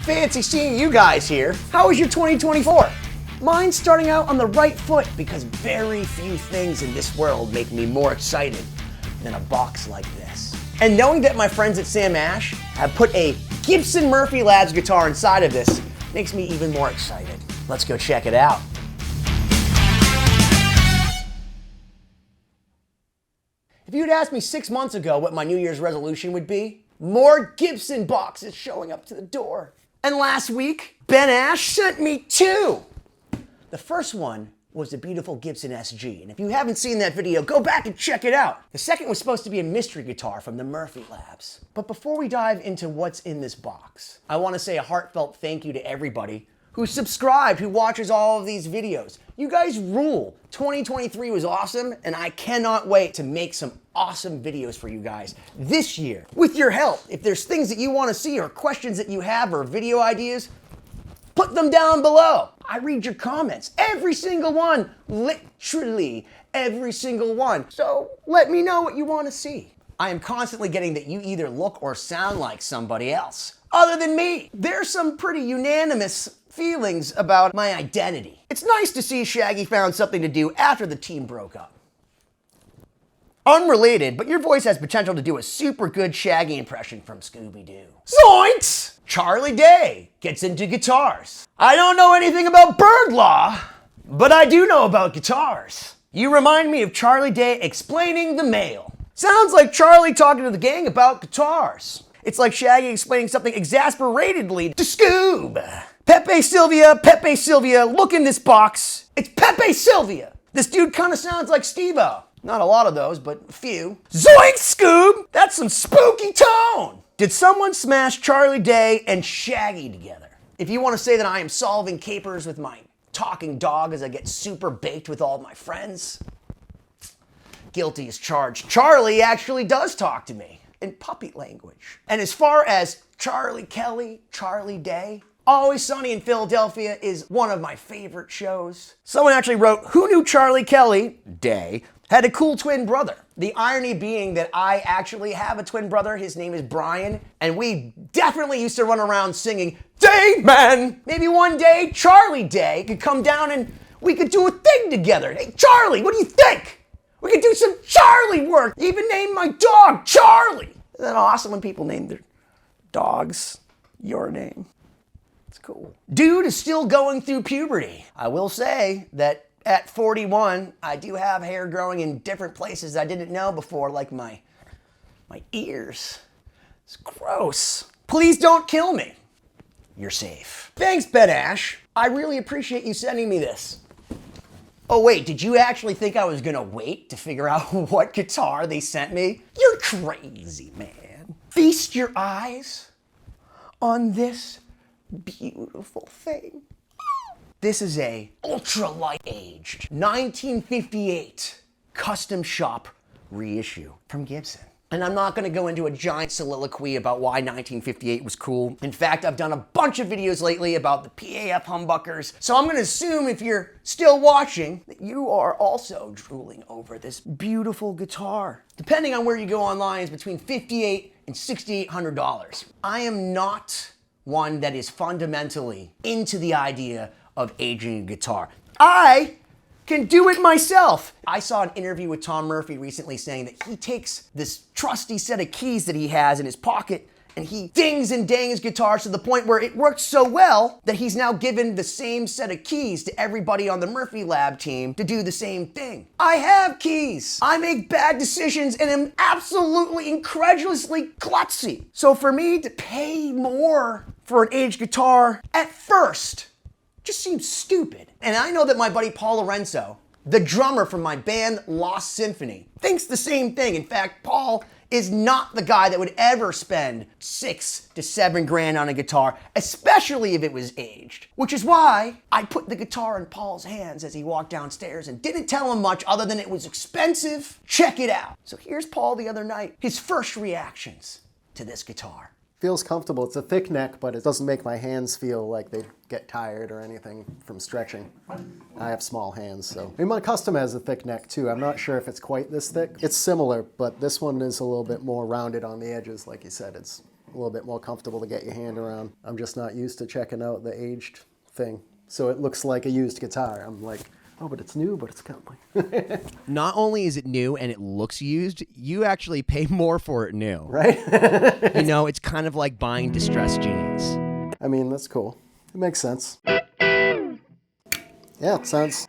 Fancy seeing you guys here. How was your 2024? Mine's starting out on the right foot because very few things in this world make me more excited than a box like this. And knowing that my friends at Sam Ash have put a Gibson Murphy Labs guitar inside of this makes me even more excited. Let's go check it out. If you'd asked me 6 months ago what my New Year's resolution would be, more Gibson boxes showing up to the door. And last week, Ben Ash sent me 2. The first one was the beautiful Gibson SG, and if you haven't seen that video, go back and check it out. The second was supposed to be a mystery guitar from the Murphy Labs. But before we dive into what's in this box, I want to say a heartfelt thank you to everybody who's subscribed, who watches all of these videos. You guys rule. 2023 was awesome, and I cannot wait to make some awesome videos for you guys this year. With your help, if there's things that you want to see or questions that you have or video ideas, put them down below. I read your comments, every single one, literally every single one. So let me know what you want to see. I am constantly getting that you either look or sound like somebody else other than me. There's some pretty unanimous feelings about my identity. It's nice to see Shaggy found something to do after the team broke up. Unrelated, but your voice has potential to do a super good Shaggy impression from Scooby-Doo. Zoinks! Charlie Day gets into guitars. I don't know anything about bird law, but I do know about guitars. You remind me of Charlie Day explaining the mail. Sounds like Charlie talking to the gang about guitars. It's like Shaggy explaining something exasperatedly to Scoob. Pepe Sylvia, look in this box. It's Pepe Sylvia. This dude kind of sounds like Steve-O. Not a lot of those, but a few. Zoink, Scoob! That's some spooky tone! Did someone smash Charlie Day and Shaggy together? If you want to say that I am solving capers with my talking dog as I get super baked with all my friends, guilty as charged. Charlie actually does talk to me in puppy language. And as far as Charlie Kelly, Charlie Day, Always Sunny in Philadelphia is one of my favorite shows. Someone actually wrote, who knew Charlie Kelly, Day, had a cool twin brother? The irony being that I actually have a twin brother. His name is Brian, and we definitely used to run around singing, Day Man! Maybe one day Charlie Day could come down and we could do a thing together. Hey, Charlie, what do you think? We could do some Charlie work. Even name my dog Charlie. Isn't that awesome when people name their dogs your name? It's cool. Dude is still going through puberty. I will say that at 41, I do have hair growing in different places I didn't know before, like my ears. It's gross. Please don't kill me. You're safe. Thanks, Ben Ash. I really appreciate you sending me this. Oh wait, did you actually think I was gonna wait to figure out what guitar they sent me? You're crazy, man. Feast your eyes on this beautiful thing. This is a ultra-light aged 1958 custom shop reissue from Gibson. And I'm not gonna go into a giant soliloquy about why 1958 was cool. In fact, I've done a bunch of videos lately about the PAF humbuckers. So I'm gonna assume if you're still watching that you are also drooling over this beautiful guitar. Depending on where you go online, it's between $5,800 and $6,800. I am not one that is fundamentally into the idea of aging a guitar. I can do it myself. I saw an interview with Tom Murphy recently saying that he takes this trusty set of keys that he has in his pocket and he dings and dangs guitars to the point where it works so well that he's now given the same set of keys to everybody on the Murphy Lab team to do the same thing. I have keys. I make bad decisions and am absolutely incredulously klutzy. So for me to pay more for an aged guitar at first just seems stupid. And I know that my buddy Paul Lorenzo, the drummer from my band Lost Symphony, thinks the same thing. In fact, Paul is not the guy that would ever spend $6 to $7 grand on a guitar, especially if it was aged. Which is why I put the guitar in Paul's hands as he walked downstairs and didn't tell him much other than it was expensive. Check it out. So here's Paul the other night, his first reactions to this guitar. Feels comfortable. It's a thick neck, but it doesn't make my hands feel like they get tired or anything from stretching. I have small hands, so. I mean, my custom has a thick neck too. I'm not sure if it's quite this thick. It's similar, but this one is a little bit more rounded on the edges. Like you said, it's a little bit more comfortable to get your hand around. I'm just not used to checking out the aged thing. So it looks like a used guitar. I'm like, oh, but it's new, but it's kind of like... Not only is it new and it looks used, you actually pay more for it new. Right? You know, it's kind of like buying distressed jeans. I mean, that's cool. It makes sense. Yeah, it sounds...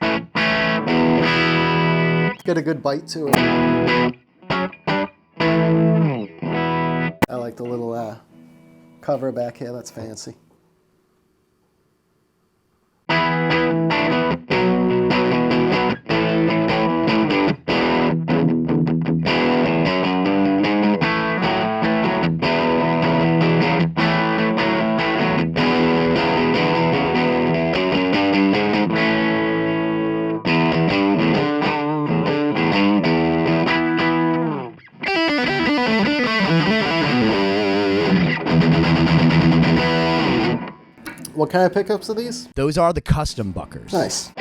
Get a good bite to it. I like the little cover back here. That's fancy. What kind of pickups are these? Those are the custom buckers. Nice.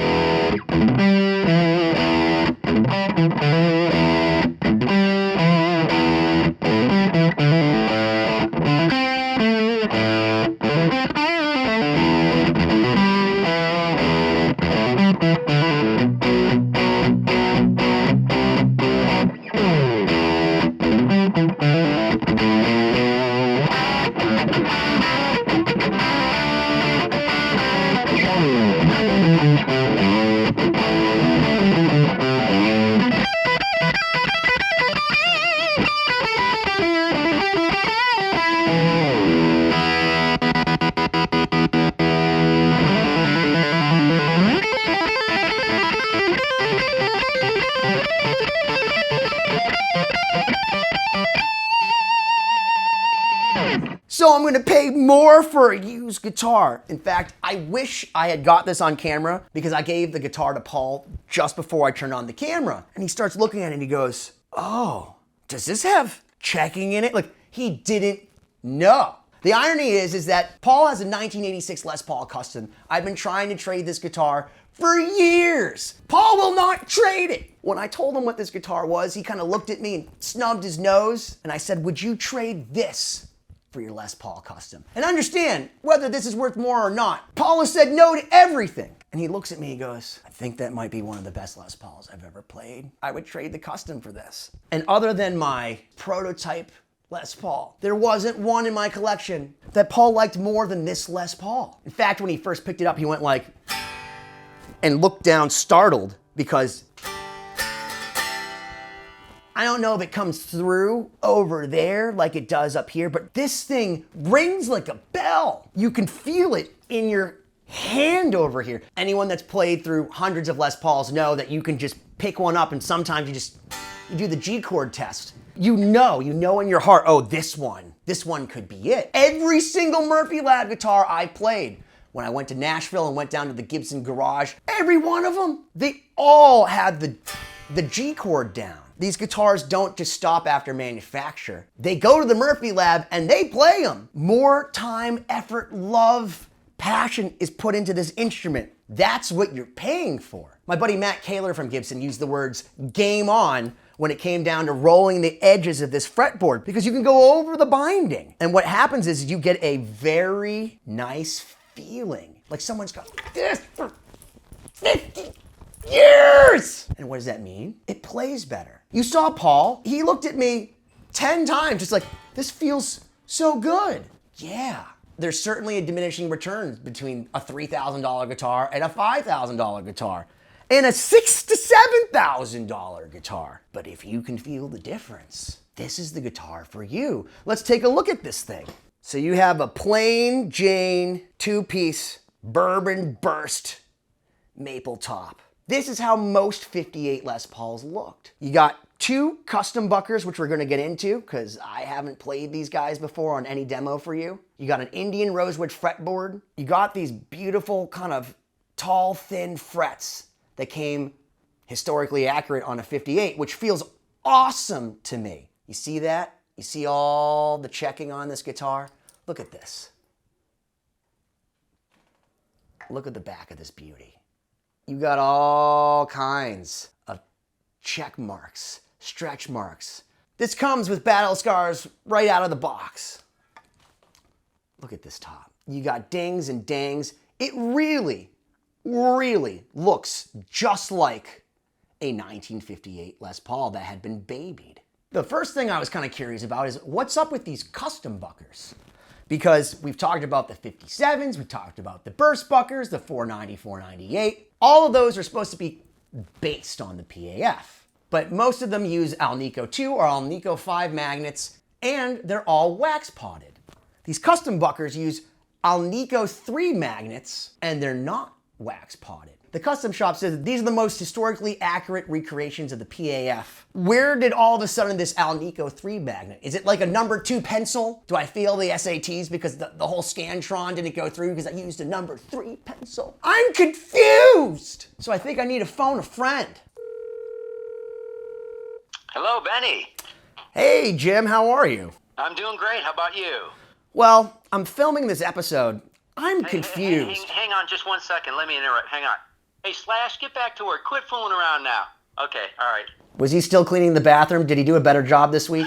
So I'm gonna pay more for a used guitar. In fact, I wish I had got this on camera because I gave the guitar to Paul just before I turned on the camera. And he starts looking at it and he goes, oh, does this have checking in it? Like, he didn't know. The irony is that Paul has a 1986 Les Paul Custom. I've been trying to trade this guitar for years. Paul will not trade it. When I told him what this guitar was, he kind of looked at me and snubbed his nose. And I said, would you trade this for your Les Paul Custom? And understand whether this is worth more or not. Paul has said no to everything. And he looks at me and goes, I think that might be one of the best Les Pauls I've ever played. I would trade the Custom for this. And other than my prototype Les Paul, there wasn't one in my collection that Paul liked more than this Les Paul. In fact, when he first picked it up, he went like, and looked down startled because I don't know if it comes through over there like it does up here, but this thing rings like a bell. You can feel it in your hand over here. Anyone that's played through hundreds of Les Pauls know that you can just pick one up and sometimes you do the G chord test. You know in your heart, oh, this one could be it. Every single Murphy Lab guitar I played, when I went to Nashville and went down to the Gibson garage, every one of them, they all had the G chord down. These guitars don't just stop after manufacture. They go to the Murphy Lab and they play them. More time, effort, love, passion is put into this instrument. That's what you're paying for. My buddy Matt Kaler from Gibson used the words game on when it came down to rolling the edges of this fretboard because you can go over the binding. And what happens is you get a very nice feeling. Like someone's got this for 50 years. And what does that mean? It plays better. You saw Paul, he looked at me 10 times, just like, this feels so good. Yeah. There's certainly a diminishing returns between a $3,000 guitar and a $5,000 guitar and a $6,000 to $7,000 guitar. But if you can feel the difference, this is the guitar for you. Let's take a look at this thing. So you have a plain Jane 2-piece bourbon burst maple top. This is how most 58 Les Pauls looked. You got 2 custom buckers, which we're gonna get into because I haven't played these guys before on any demo for you. You got an Indian rosewood fretboard. You got these beautiful kind of tall, thin frets that came historically accurate on a 58, which feels awesome to me. You see that? You see all the checking on this guitar? Look at this. Look at the back of this beauty. You got all kinds of check marks, stretch marks. This comes with battle scars right out of the box. Look at this top. You got dings and dangs. It really, really looks just like a 1958 Les Paul that had been babied. The first thing I was kind of curious about is what's up with these custom buckers? Because we've talked about the 57s, we talked about the burst buckers, the 490, 498. All of those are supposed to be based on the PAF. But most of them use Alnico 2 or Alnico 5 magnets, and they're all wax potted. These custom buckers use Alnico 3 magnets, and they're not wax potted. The custom shop says that these are the most historically accurate recreations of the PAF. Where did all of a sudden this Alnico 3 magnet? Is it like a number 2 pencil? Do I fail the SATs because the whole Scantron didn't go through because I used a number 3 pencil? I'm confused! So I think I need to phone a friend. Hello, Benny. Hey, Jim, how are you? I'm doing great. How about you? Well, I'm filming this episode. I'm confused. Hang on just 1 second. Let me interrupt. Hang on. Hey, Slash, get back to work. Quit fooling around now. Okay, all right. Was he still cleaning the bathroom? Did he do a better job this week?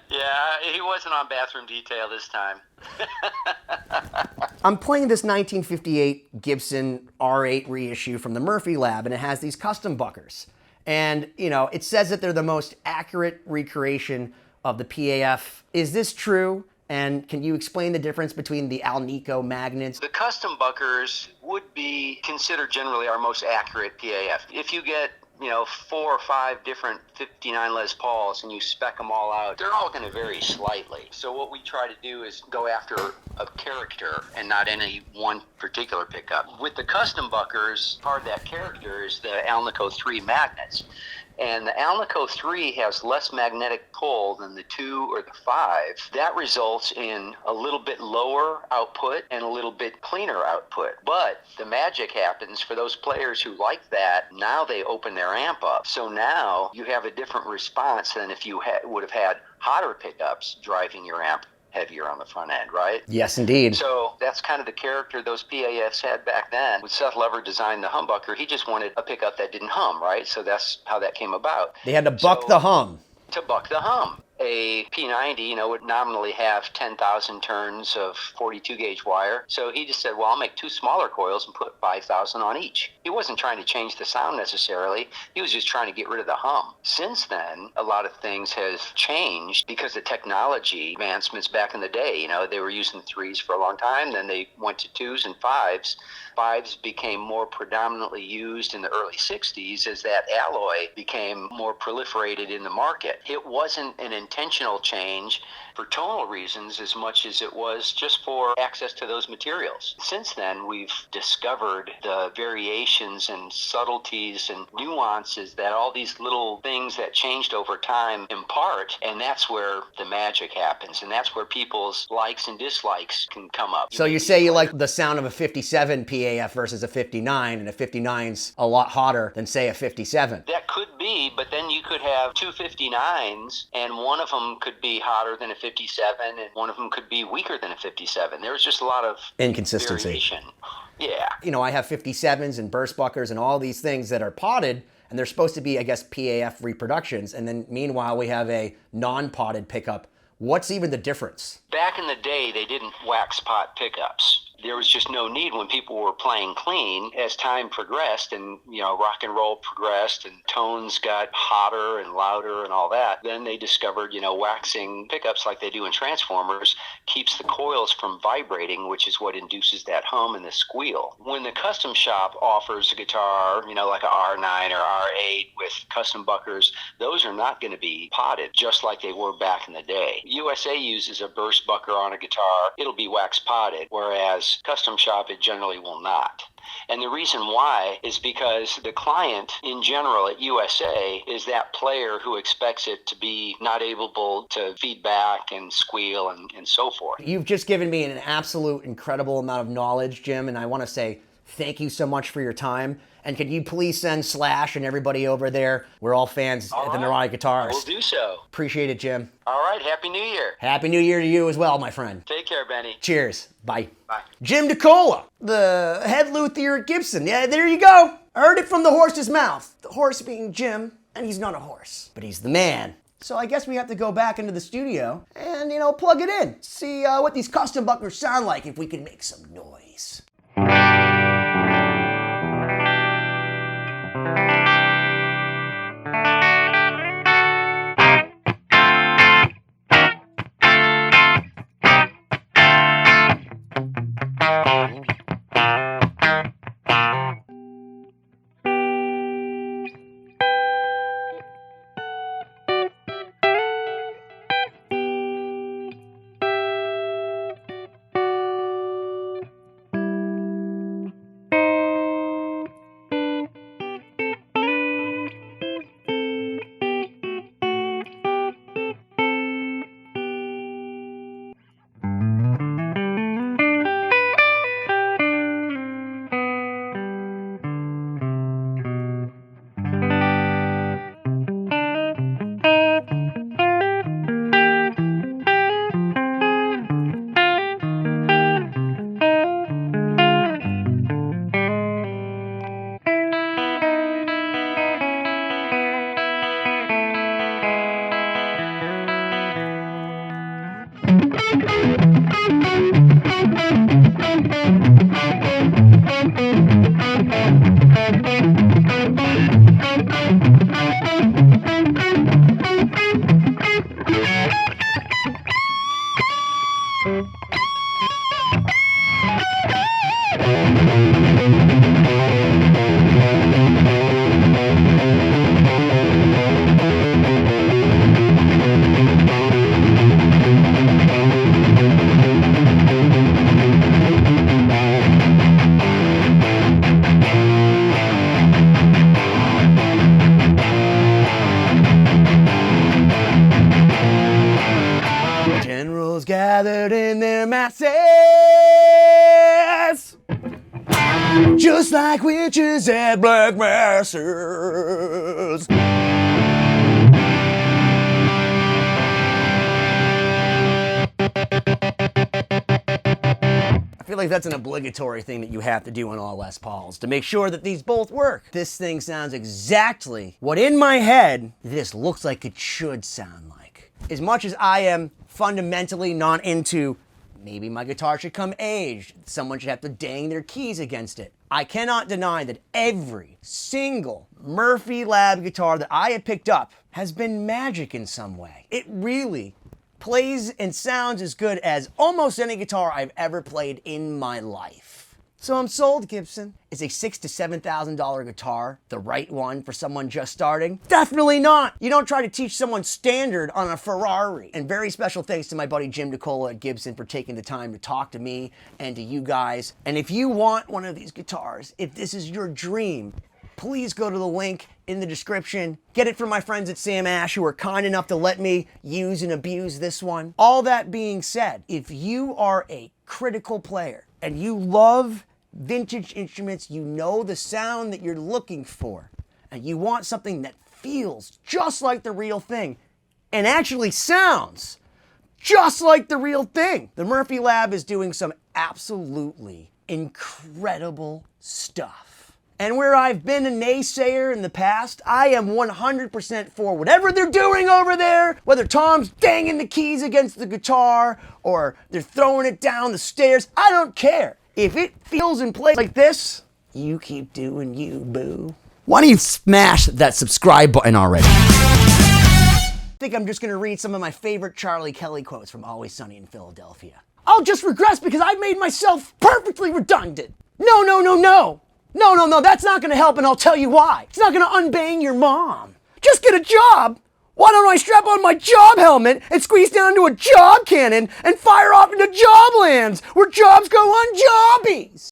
Yeah, he wasn't on bathroom detail this time. I'm playing this 1958 Gibson R8 reissue from the Murphy Lab, and it has these custom buckers. And, you know, it says that they're the most accurate recreation of the PAF. Is this true? And can you explain the difference between the Alnico magnets? The custom buckers would be considered generally our most accurate PAF. If you get, 4 or 5 different 59 Les Pauls and you spec them all out, they're all going to vary slightly. So what we try to do is go after a character and not any one particular pickup. With the custom buckers, part of that character is the Alnico 3 magnets. And the Alnico 3 has less magnetic pull than the 2 or the 5. That results in a little bit lower output and a little bit cleaner output. But the magic happens for those players who like that. Now they open their amp up. So now you have a different response than if you would have had hotter pickups driving your amp heavier on the front end, right? Yes, indeed. So that's kind of the character those PAFs had back then. When Seth Lever designed the humbucker, he just wanted a pickup that didn't hum, right? So that's how that came about. They had to buck the hum. To buck the hum. A P90, would nominally have 10,000 turns of 42 gauge wire. So he just said, well, I'll make 2 smaller coils and put 5,000 on each. He wasn't trying to change the sound necessarily. He was just trying to get rid of the hum. Since then, a lot of things have changed because of technology advancements back in the day. They were using 3s for a long time. Then they went to 2s and 5s. 5s became more predominantly used in the early 60s as that alloy became more proliferated in the market. It wasn't an intentional change for tonal reasons as much as it was just for access to those materials. Since then, we've discovered the variations and subtleties and nuances that all these little things that changed over time impart, and that's where the magic happens, and that's where people's likes and dislikes can come up. So you say you like the sound of a 57 PAF versus a 59, and a 59's a lot hotter than, say, a 57. That could be, but then you could have 2 59s, and one of them could be hotter than a 57, and one of them could be weaker than a 57. There's just a lot of inconsistency. Variation. Yeah. I have 57s and burst buckers and all these things that are potted, and they're supposed to be, I guess, PAF reproductions. And then meanwhile, we have a non-potted pickup. What's even the difference? Back in the day, they didn't wax pot pickups. There was just no need when people were playing clean. As time progressed and, rock and roll progressed and tones got hotter and louder and all that, then they discovered, waxing pickups like they do in transformers keeps the coils from vibrating, which is what induces that hum and the squeal. When the custom shop offers a guitar, like a R9 or R8 with custom buckers, those are not going to be potted just like they were back in the day. USA uses a burst bucker on a guitar. It'll be wax potted, whereas custom shop, it generally will not. And the reason why is because the client in general at USA is that player who expects it to be not able to feedback and squeal and so forth. You've just given me an absolute incredible amount of knowledge, Jim, and I want to say thank you so much for your time. And can you please send Slash and everybody over there? We're all fans at the Neurotic Guitarist. We'll do so. Appreciate it, Jim. All right. Happy New Year. Happy New Year to you as well, my friend. Take care, Benny. Cheers. Bye. Bye. Jim Decola, the head luthier at Gibson. Yeah, there you go. I heard it from the horse's mouth. The horse being Jim, and he's not a horse, but he's the man So I guess we have to go back into the studio and, plug it in. See what these custom buckers sound like if we can make some noise. Generals gathered in their masses, just like witches at black masses. I feel like that's an obligatory thing that you have to do on all Les Pauls to make sure that these both work. This thing sounds exactly what in my head this looks like it should sound like. As much as I am fundamentally not into maybe my guitar should come aged, someone should have to dang their keys against it, I cannot deny that every single Murphy Lab guitar that I have picked up has been magic in some way. It really plays and sounds as good as almost any guitar I've ever played in my life. So I'm sold, Gibson. Is a $6,000 to $7,000 guitar the right one for someone just starting? Definitely not. You don't try to teach someone standard on a Ferrari. And very special thanks to my buddy Jim Decola at Gibson for taking the time to talk to me and to you guys. And if you want one of these guitars, if this is your dream, please go to the link in the description. Get it from my friends at Sam Ash who are kind enough to let me use and abuse this one. All that being said, if you are a critical player and you love vintage instruments, you know the sound that you're looking for, and you want something that feels just like the real thing and actually sounds just like the real thing, the Murphy Lab is doing some absolutely incredible stuff. And where I've been a naysayer in the past, I am 100% for whatever they're doing over there, whether Tom's danging the keys against the guitar or they're throwing it down the stairs, I don't care. If it feels and plays like this, you keep doing you, boo. Why don't you smash that subscribe button already? I think I'm just gonna read some of my favorite Charlie Kelly quotes from Always Sunny in Philadelphia. I'll just regress because I made myself perfectly redundant. No, no, no, no. No, no, no, that's not gonna help, and I'll tell you why. It's not gonna unbang your mom. Just get a job. Why don't I strap on my job helmet and squeeze down to a job cannon and fire off into joblands where jobs go on jobbies?